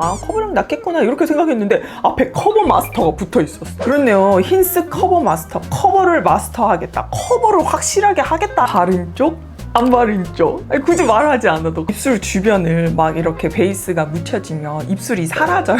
아, 커버력 낫겠구나 이렇게 생각했는데 앞에 커버 마스터가 붙어 있었어. 그렇네요. 힌스 커버 마스터. 커버를 마스터하겠다. 커버를 확실하게 하겠다. 바른 쪽? 안 바른 쪽? 아니, 굳이 말하지 않아도 입술 주변을 막 이렇게 베이스가 묻혀지면 입술이 사라져요.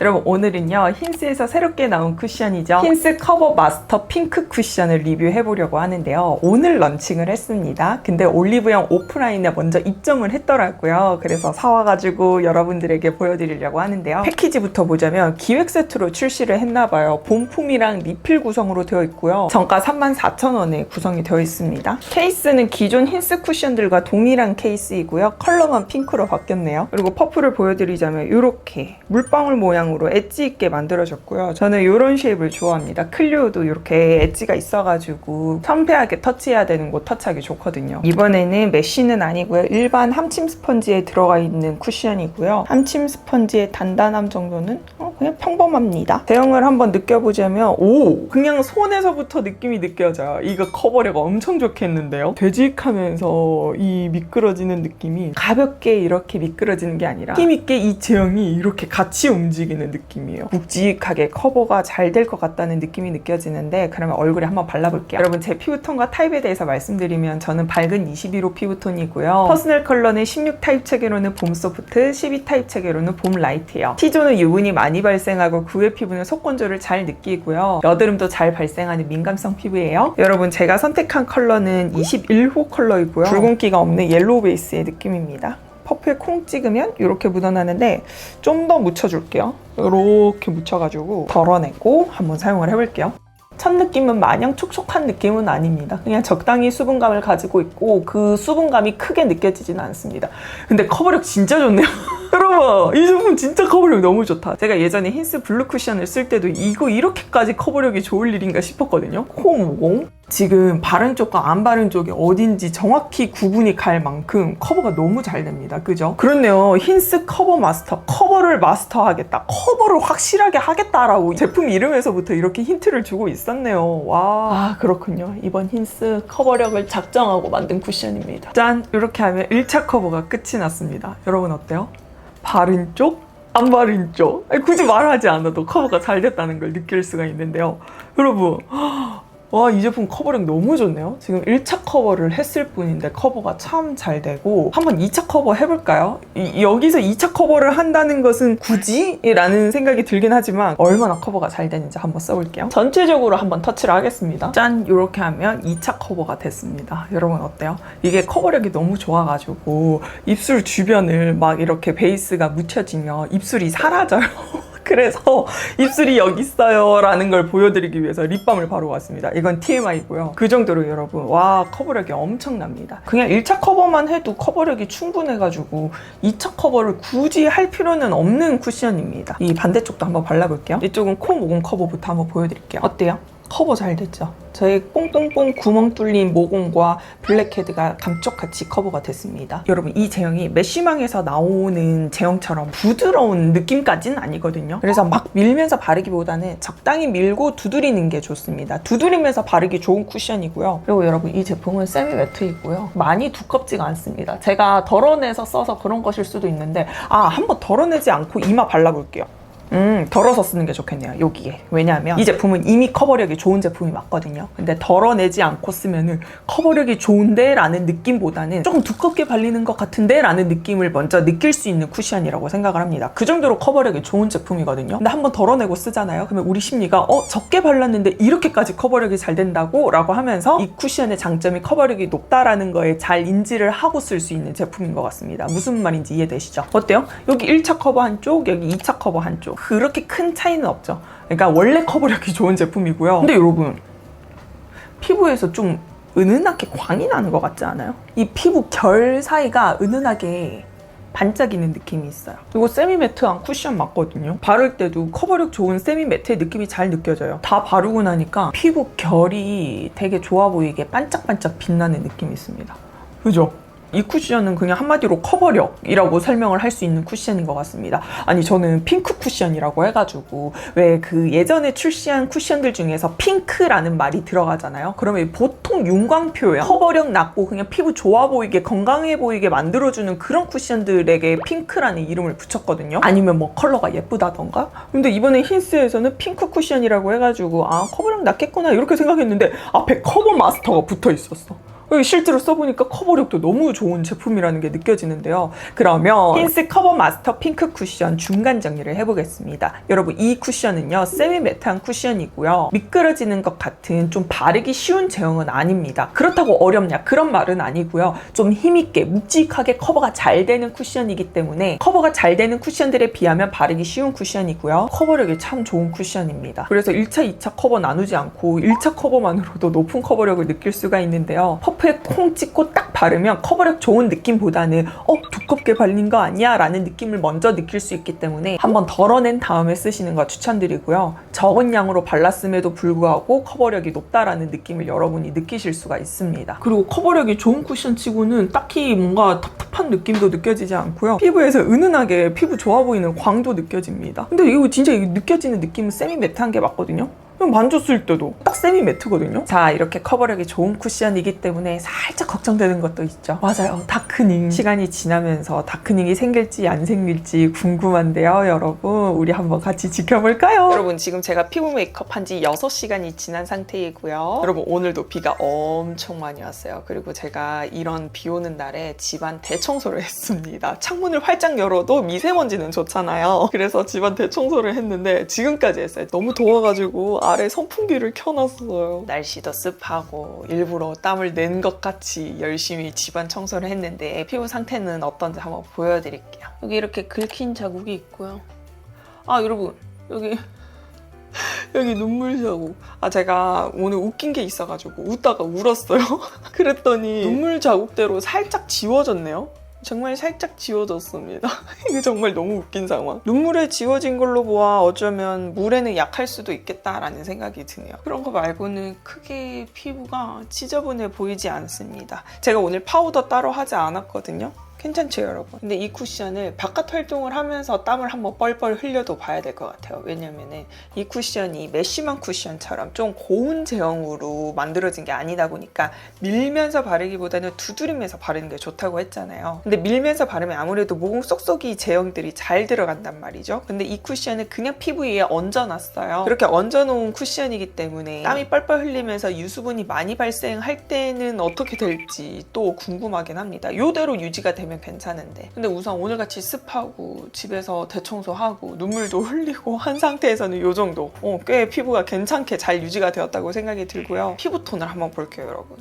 여러분, 오늘은요 힌스에서 새롭게 나온 쿠션이죠. 힌스 커버 마스터 핑크 쿠션을 리뷰해보려고 하는데요. 오늘 런칭을 했습니다. 근데 올리브영 오프라인에 먼저 입점을 했더라고요. 그래서 사와가지고 여러분들에게 보여드리려고 하는데요. 패키지부터 보자면 기획 세트로 출시를 했나봐요. 본품이랑 리필 구성으로 되어 있고요. 정가 34,000원에 구성이 되어 있습니다. 케이스는 기존 힌스 쿠션들과 동일한 케이스이고요. 컬러만 핑크로 바뀌었네요. 그리고 퍼프를 보여드리자면 이렇게 물방울 모양 으로 엣지 있게 만들어졌고요. 저는 이런 쉐입을 좋아합니다. 클리오도 이렇게 엣지가 있어가지고 상쾌하게 터치해야 되는 곳 터치하기 좋거든요. 이번에는 메쉬는 아니고요. 일반 함침 스펀지에 들어가 있는 쿠션이고요. 함침 스펀지의 단단함 정도는 그냥 평범합니다. 제형을 한번 느껴보자면 그냥 손에서부터 느낌이 느껴져요. 이거 커버력 엄청 좋겠는데요. 되직하면서 이 미끄러지는 느낌이 가볍게 이렇게 미끄러지는 게 아니라 힘있게 이 제형이 이렇게 같이 움직이는 느낌이에요. 묵직하게 커버가 잘 될 것 같다는 느낌이 느껴지는데, 그러면 얼굴에 한번 발라볼게요. 여러분, 제 피부톤과 타입에 대해서 말씀드리면 저는 밝은 21호 피부톤이고요. 퍼스널 컬러는 16 타입 체계로는 봄 소프트, 12 타입 체계로는 봄 라이트예요. T존은 유분이 많이 발생하고 구의 피부는 속건조를 잘 느끼고요. 여드름도 잘 발생하는 민감성 피부예요. 여러분, 제가 선택한 컬러는 21호 컬러이고요. 붉은기가 없는 옐로우 베이스의 느낌입니다. 퍼프에 콩 찍으면 이렇게 묻어나는데 좀 더 묻혀줄게요. 이렇게 묻혀가지고 덜어내고 한번 사용을 해볼게요. 첫 느낌은 마냥 촉촉한 느낌은 아닙니다. 그냥 적당히 수분감을 가지고 있고 그 수분감이 크게 느껴지지는 않습니다. 근데 커버력 진짜 좋네요. 여러분, 이 제품 진짜 커버력 너무 좋다. 제가 예전에 힌스 블루 쿠션을 쓸 때도 이거 이렇게까지 커버력이 좋을 일인가 싶었거든요. 코 모공. 지금 바른 쪽과 안 바른 쪽이 어딘지 정확히 구분이 갈 만큼 커버가 너무 잘 됩니다. 그죠? 그렇네요. 힌스 커버 마스터. 커버를 마스터하겠다. 커버를 확실하게 하겠다라고 제품 이름에서부터 이렇게 힌트를 주고 있었네요. 와, 그렇군요. 이번 힌스 커버력을 작정하고 만든 쿠션입니다. 짠! 이렇게 하면 1차 커버가 끝이 났습니다. 여러분 어때요? 바른 쪽? 안 바른 쪽? 아니, 굳이 말하지 않아도 커버가 잘 됐다는 걸 느낄 수가 있는데요. 여러분, 와, 이 제품 커버력 너무 좋네요. 지금 1차 커버를 했을 뿐인데 커버가 참 잘 되고, 한번 2차 커버 해볼까요? 여기서 2차 커버를 한다는 것은 굳이? 라는 생각이 들긴 하지만 얼마나 커버가 잘 되는지 한번 써볼게요. 전체적으로 한번 터치를 하겠습니다. 짠! 이렇게 하면 2차 커버가 됐습니다. 여러분 어때요? 이게 커버력이 너무 좋아가지고 입술 주변을 막 이렇게 베이스가 묻혀지면 입술이 사라져요. 그래서 입술이 여기 있어요 라는 걸 보여드리기 위해서 립밤을 바르고 왔습니다. 이건 TMI고요. 그 정도로 여러분, 와, 커버력이 엄청납니다. 그냥 1차 커버만 해도 커버력이 충분해가지고 2차 커버를 굳이 할 필요는 없는 쿠션입니다. 이 반대쪽도 한번 발라볼게요. 이쪽은 코 모공 커버부터 한번 보여드릴게요. 어때요? 커버 잘 됐죠? 저의 뽕뽕뽕 구멍 뚫린 모공과 블랙헤드가 감쪽같이 커버가 됐습니다. 여러분, 이 제형이 메쉬망에서 나오는 제형처럼 부드러운 느낌까지는 아니거든요. 그래서 막 밀면서 바르기보다는 적당히 밀고 두드리는 게 좋습니다. 두드리면서 바르기 좋은 쿠션이고요. 그리고 여러분, 이 제품은 세미 매트이고요. 많이 두껍지가 않습니다. 제가 덜어내서 써서 그런 것일 수도 있는데, 한번 덜어내지 않고 이마 발라볼게요. 덜어서 쓰는 게 좋겠네요, 여기에. 왜냐하면 이 제품은 이미 커버력이 좋은 제품이 맞거든요. 근데 덜어내지 않고 쓰면은 커버력이 좋은데 라는 느낌보다는 조금 두껍게 발리는 것 같은데 라는 느낌을 먼저 느낄 수 있는 쿠션이라고 생각을 합니다. 그 정도로 커버력이 좋은 제품이거든요. 근데 한번 덜어내고 쓰잖아요. 그러면 우리 심리가 적게 발랐는데 이렇게까지 커버력이 잘 된다고? 라고 하면서 이 쿠션의 장점이 커버력이 높다라는 거에 잘 인지를 하고 쓸 수 있는 제품인 것 같습니다. 무슨 말인지 이해되시죠? 어때요? 여기 1차 커버 한쪽, 여기 2차 커버 한쪽. 그렇게 큰 차이는 없죠. 그러니까 원래 커버력이 좋은 제품이고요. 근데 여러분, 피부에서 좀 은은하게 광이 나는 것 같지 않아요? 이 피부 결 사이가 은은하게 반짝이는 느낌이 있어요. 이거 세미매트한 쿠션 맞거든요. 바를 때도 커버력 좋은 세미매트의 느낌이 잘 느껴져요. 다 바르고 나니까 피부 결이 되게 좋아 보이게 반짝반짝 빛나는 느낌이 있습니다. 그죠? 이 쿠션은 그냥 한마디로 커버력이라고 설명을 할 수 있는 쿠션인 것 같습니다. 아니 저는 핑크 쿠션이라고 해가지고 왜 그 예전에 출시한 쿠션들 중에서 핑크라는 말이 들어가잖아요. 그러면 보통 윤광 표현, 커버력 낮고 그냥 피부 좋아 보이게 건강해 보이게 만들어주는 그런 쿠션들에게 핑크라는 이름을 붙였거든요. 아니면 뭐 컬러가 예쁘다던가. 근데 이번에 힌스에서는 핑크 쿠션이라고 해가지고 아 커버력 낮겠구나 이렇게 생각했는데 앞에 커버 마스터가 붙어 있었어. 실제로 써보니까 커버력도 너무 좋은 제품이라는 게 느껴지는데요. 그러면 힌스 커버 마스터 핑크 쿠션 중간 정리를 해보겠습니다. 여러분 이 쿠션은요 세미 매트한 쿠션이고요. 미끄러지는 것 같은 좀 바르기 쉬운 제형은 아닙니다. 그렇다고 어렵냐 그런 말은 아니고요. 좀 힘있게 묵직하게 커버가 잘 되는 쿠션이기 때문에 커버가 잘 되는 쿠션들에 비하면 바르기 쉬운 쿠션이고요. 커버력이 참 좋은 쿠션입니다. 그래서 1차, 2차 커버 나누지 않고 1차 커버만으로도 높은 커버력을 느낄 수가 있는데요. 퍼프에 콩 찍고 딱 바르면 커버력 좋은 느낌보다는 두껍게 발린 거 아니야? 라는 느낌을 먼저 느낄 수 있기 때문에 한번 덜어낸 다음에 쓰시는 거 추천드리고요. 적은 양으로 발랐음에도 불구하고 커버력이 높다라는 느낌을 여러분이 느끼실 수가 있습니다. 그리고 커버력이 좋은 쿠션 치고는 딱히 뭔가 텁텁한 느낌도 느껴지지 않고요. 피부에서 은은하게 피부 좋아 보이는 광도 느껴집니다. 근데 이거 진짜 느껴지는 느낌은 세미 매트한 게 맞거든요. 만졌을 때도 딱 세미 매트거든요. 자, 이렇게 커버력이 좋은 쿠션이기 때문에 살짝 걱정되는 것도 있죠. 맞아요. 다크닝. 시간이 지나면서 다크닝이 생길지 안 생길지 궁금한데요, 여러분. 우리 한번 같이 지켜볼까요? 여러분, 지금 제가 피부 메이크업 한 지 6시간이 지난 상태이고요. 여러분, 오늘도 비가 엄청 많이 왔어요. 그리고 제가 이런 비 오는 날에 집안 대청소를 했습니다. 창문을 활짝 열어도 미세먼지는 좋잖아요. 그래서 집안 대청소를 했는데 지금까지 했어요. 너무 더워가지고 아래 선풍기를 켜놨어요. 날씨도 습하고 일부러 땀을 낸 것 같이 열심히 집안 청소를 했는데 피부 상태는 어떤지 한번 보여드릴게요. 여기 이렇게 긁힌 자국이 있고요. 아 여러분 여기 눈물 자국. 제가 오늘 웃긴 게 있어가지고 웃다가 울었어요. 그랬더니 눈물 자국대로 살짝 지워졌네요. 정말 살짝 지워졌습니다. 이게 정말 너무 웃긴 상황. 눈물에 지워진 걸로 보아 어쩌면 물에는 약할 수도 있겠다라는 생각이 드네요. 그런 거 말고는 크게 피부가 지저분해 보이지 않습니다. 제가 오늘 파우더 따로 하지 않았거든요. 괜찮죠 여러분? 근데 이 쿠션을 바깥 활동을 하면서 땀을 한번 뻘뻘 흘려도 봐야 될 것 같아요. 왜냐면은 이 쿠션이 메쉬만 쿠션처럼 좀 고운 제형으로 만들어진 게 아니다 보니까 밀면서 바르기보다는 두드리면서 바르는 게 좋다고 했잖아요. 근데 밀면서 바르면 아무래도 모공 쏙쏙이 제형들이 잘 들어간단 말이죠. 근데 이 쿠션은 그냥 피부 위에 얹어놨어요. 그렇게 얹어놓은 쿠션이기 때문에 땀이 뻘뻘 흘리면서 유수분이 많이 발생할 때는 어떻게 될지 또 궁금하긴 합니다. 이대로 유지가 되면 괜찮은데 근데 우선 오늘같이 습하고 집에서 대청소하고 눈물도 흘리고 한 상태에서는 이 정도 꽤 피부가 괜찮게 잘 유지가 되었다고 생각이 들고요. 피부톤을 한번 볼게요 여러분.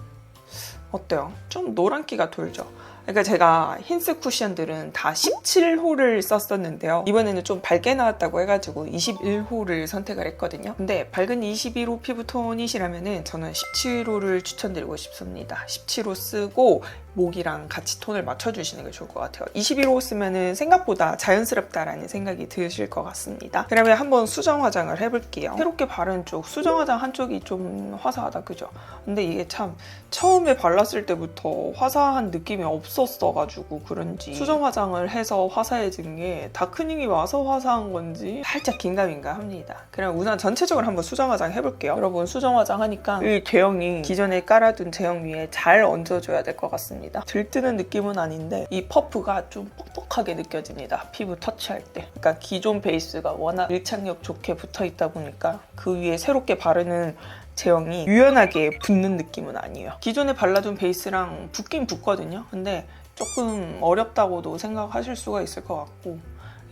어때요? 좀 노란기가 돌죠? 그러니까 제가 힌스 쿠션들은 다 17호를 썼었는데요. 이번에는 좀 밝게 나왔다고 해가지고 21호를 선택을 했거든요. 근데 밝은 21호 피부톤이시라면 저는 17호를 추천드리고 싶습니다. 17호 쓰고 목이랑 같이 톤을 맞춰주시는 게 좋을 것 같아요. 21호 쓰면은 생각보다 자연스럽다라는 생각이 드실 것 같습니다. 그러면 한번 수정 화장을 해볼게요. 새롭게 바른 쪽, 수정 화장 한쪽이 좀 화사하다, 그죠? 근데 이게 참 처음에 발랐을 때부터 화사한 느낌이 없었어가지고 그런지 수정 화장을 해서 화사해진 게 다크닝이 와서 화사한 건지 살짝 긴가민가 합니다. 그럼 우선 전체적으로 한번 수정 화장 해볼게요. 여러분 수정 화장 하니까 이 제형이 기존에 깔아둔 제형 위에 잘 얹어줘야 될 것 같습니다. 들뜨는 느낌은 아닌데 이 퍼프가 좀 뻑뻑하게 느껴집니다. 피부 터치할 때. 그러니까 기존 베이스가 워낙 밀착력 좋게 붙어있다 보니까 그 위에 새롭게 바르는 제형이 유연하게 붙는 느낌은 아니에요. 기존에 발라둔 베이스랑 붙긴 붙거든요. 근데 조금 어렵다고도 생각하실 수가 있을 것 같고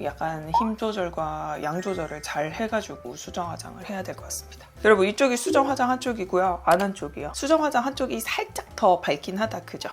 약간 힘 조절과 양 조절을 잘 해가지고 수정 화장을 해야 될 것 같습니다. 여러분 이쪽이 수정 화장 한쪽이고요. 안 한쪽이요. 수정 화장 한쪽이 살짝 더 밝긴 하다, 그죠?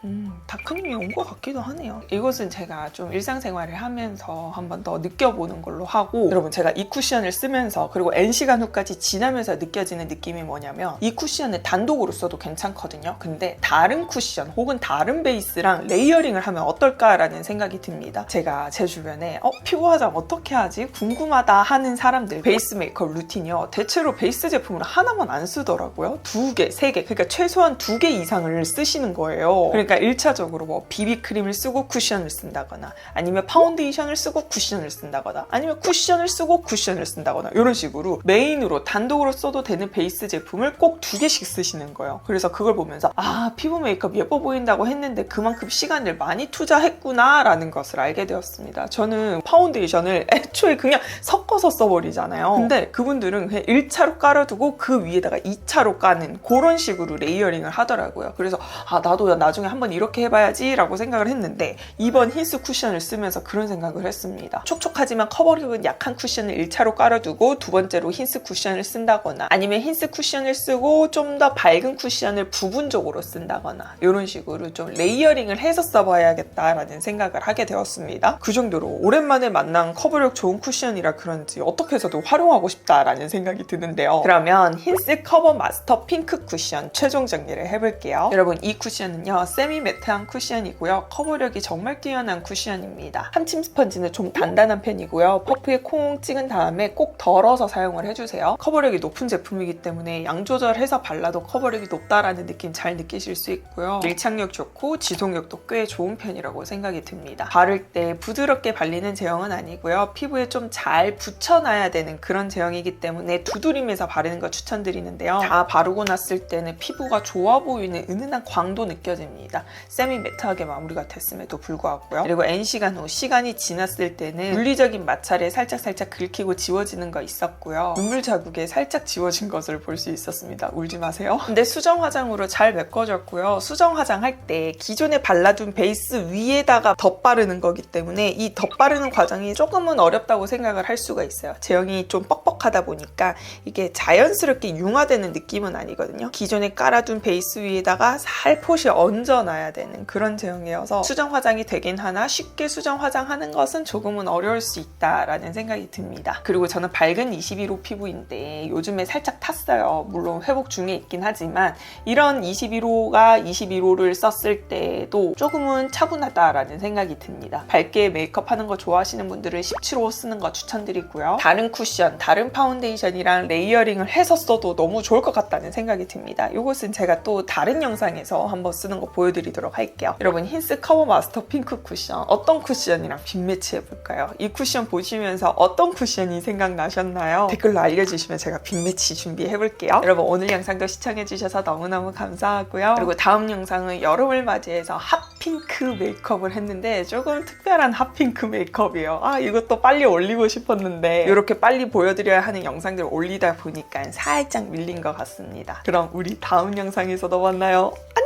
다크닝이 온 것 같기도 하네요. 이것은 제가 좀 일상생활을 하면서 한 번 더 느껴보는 걸로 하고 여러분 제가 이 쿠션을 쓰면서 그리고 N시간 후까지 지나면서 느껴지는 느낌이 뭐냐면 이 쿠션을 단독으로 써도 괜찮거든요. 근데 다른 쿠션 혹은 다른 베이스랑 레이어링을 하면 어떨까라는 생각이 듭니다. 제가 제 주변에 피부 화장 어떻게 하지? 궁금하다 하는 사람들 베이스 메이크업 루틴이요. 대체로 베이스 제품 제품을 하나만 안 쓰더라고요. 2개, 3개, 그러니까 최소한 2개 이상을 쓰시는 거예요. 그러니까 1차적으로 뭐 비비크림을 쓰고 쿠션을 쓴다거나, 아니면 파운데이션을 쓰고 쿠션을 쓴다거나, 아니면 쿠션을 쓰고 쿠션을 쓴다거나, 이런 식으로 메인으로 단독으로 써도 되는 베이스 제품을 꼭 2개씩 쓰시는 거예요. 그래서 그걸 보면서 피부 메이크업 예뻐 보인다고 했는데 그만큼 시간을 많이 투자했구나 라는 것을 알게 되었습니다. 저는 파운데이션을 애초에 그냥 섞어서 써버리잖아요. 근데 그분들은 그냥 1차로 깔아두고 그 위에다가 2차로 까는 그런 식으로 레이어링을 하더라고요. 그래서 나도 나중에 한번 이렇게 해봐야지 라고 생각을 했는데, 이번 힌스 쿠션을 쓰면서 그런 생각을 했습니다. 촉촉하지만 커버력은 약한 쿠션을 1차로 깔아두고 두 번째로 힌스 쿠션을 쓴다거나, 아니면 힌스 쿠션을 쓰고 좀 더 밝은 쿠션을 부분적으로 쓴다거나, 이런 식으로 좀 레이어링을 해서 써봐야겠다라는 생각을 하게 되었습니다. 그 정도로 오랜만에 만난 커버력 좋은 쿠션이라 그런지 어떻게 해서도 활용하고 싶다라는 생각이 드는데요. 그러면 힌스 커버 마스터 핑크 쿠션 최종 정리를 해볼게요. 여러분, 이 쿠션은요, 세미 매트한 쿠션이고요. 커버력이 정말 뛰어난 쿠션입니다. 함침 스펀지는 좀 단단한 편이고요. 퍼프에 콩 찍은 다음에 꼭 덜어서 사용을 해주세요. 커버력이 높은 제품이기 때문에 양 조절해서 발라도 커버력이 높다라는 느낌 잘 느끼실 수 있고요. 밀착력 좋고 지속력도 꽤 좋은 편이라고 생각이 듭니다. 바를 때 부드럽게 발리는 제형은 아니고요. 피부에 좀 잘 붙여놔야 되는 그런 제형이기 때문에 두드리면서 바르는 거 추천드리는데요. 다 바르고 났을 때는 피부가 좋아 보이는 은은한 광도 느껴집니다. 세미 매트하게 마무리가 됐음에도 불구하고요. 그리고 N시간 후 시간이 지났을 때는 물리적인 마찰에 살짝 긁히고 지워지는 거 있었고요. 눈물 자국에 살짝 지워진 것을 볼 수 있었습니다. 울지 마세요. 근데 수정 화장으로 잘 메꿔졌고요. 수정 화장할 때 기존에 발라둔 베이스 위에다가 덧바르는 거기 때문에 이 덧바르는 과정이 조금은 어렵다고 생각을 할 수가 있어요. 제형이 좀 뻑뻑하다 보니까 이게 자연스럽게 융화되는 느낌은 아니거든요. 기존에 깔아둔 베이스 위에다가 살포시 얹어놔야 되는 그런 제형이어서 수정 화장이 되긴 하나 쉽게 수정 화장하는 것은 조금은 어려울 수 있다라는 생각이 듭니다. 그리고 저는 밝은 21호 피부인데 요즘에 살짝 탔어요. 물론 회복 중에 있긴 하지만 이런 21호가 21호를 썼을 때도 조금은 차분하다라는 생각이 듭니다. 밝게 메이크업 하는 거 좋아하시는 분들은 17호 쓰는 거 추천드리고요. 다른 쿠션, 다른 파운데이션이랑 레이어링을 해서 써도 너무 좋을 것 같다는 생각이 듭니다. 이것은 제가 또 다른 영상에서 한번 쓰는 거 보여드리도록 할게요. 여러분, 힌스 커버 마스터 핑크 쿠션 어떤 쿠션이랑 빅매치 해볼까요? 이 쿠션 보시면서 어떤 쿠션이 생각나셨나요? 댓글로 알려주시면 제가 빅매치 준비해볼게요. 여러분, 오늘 영상도 시청해주셔서 너무너무 감사하고요. 그리고 다음 영상은 여름을 맞이해서 핫핑크 메이크업을 했는데 조금 특별한 핫핑크 메이크업이에요. 이것도 빨리 올리고 싶었는데 이렇게 빨리 보여드려야 하는 영상들을 올리다 보니까 살짝 밀린 것 같습니다. 그럼 우리 다음 영상에서도 만나요. 안녕!